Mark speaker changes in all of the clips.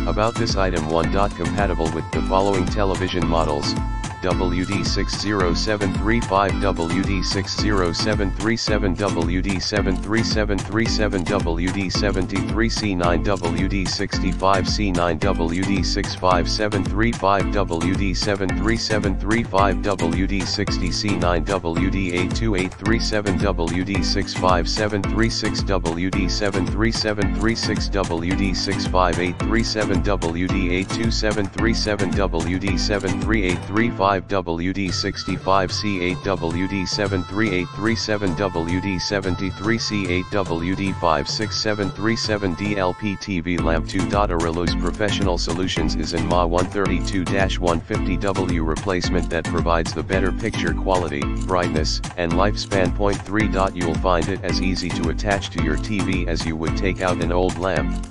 Speaker 1: About this item: 1. Compatible with the following television models: WD-60735, WD-60737, WD-73737, WD-73C9, WD-65C9, WD-65735, WD-73735, WD-60C9, WD-82837, WD-65736, WD-73736, WD-65837, WD-82737, WD-73835, WD-65C8, WD-73837, WD-73C8, WD-56737 DLP-TV lamp. 2. ARRILLUX Professional Solutions is in MA 132-150W replacement that provides the better picture quality, brightness, and lifespan. 3. You'll find it as easy to attach to your TV as you would take out an old lamp.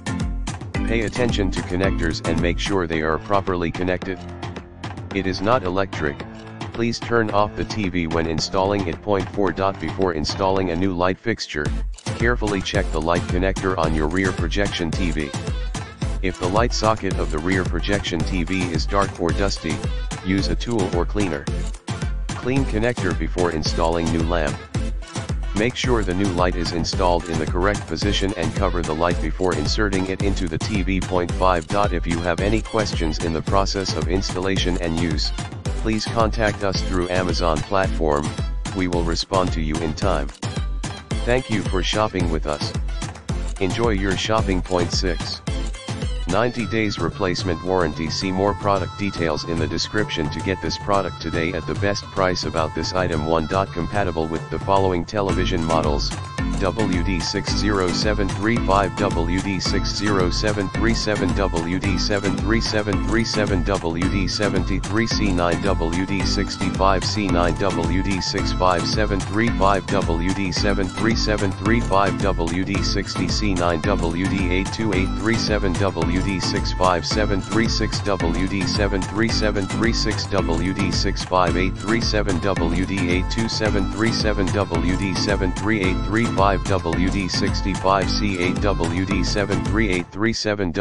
Speaker 1: Pay attention to connectors and make sure they are properly connected. It is not electric. Please turn off the TV when installing it. 4. Before installing a new light fixture, carefully check the light connector on your rear projection TV. If the light socket of the rear projection TV is dark or dusty, use a tool or cleaner. Clean connector before installing new lamp. Make sure the new light is installed in the correct position and cover the light before inserting it into the TV. 5. If you have any questions in the process of installation and use, please contact us through Amazon platform. We will respond to you in time. Thank you for shopping with us. Enjoy your shopping. 6. 90 days replacement warranty. See more product details in the description to get this product today at the best price. About this item: 1. Compatible with the following television models: WD-60735, WD-60737, WD-73737, WD-73C9, WD-65C9, WD-65735, WD-73735, WD-60C9, WD-82837, WD-65736, WD-73736, WD-65837, WD-82737, WD-73835, WD-65C8, WD-73837,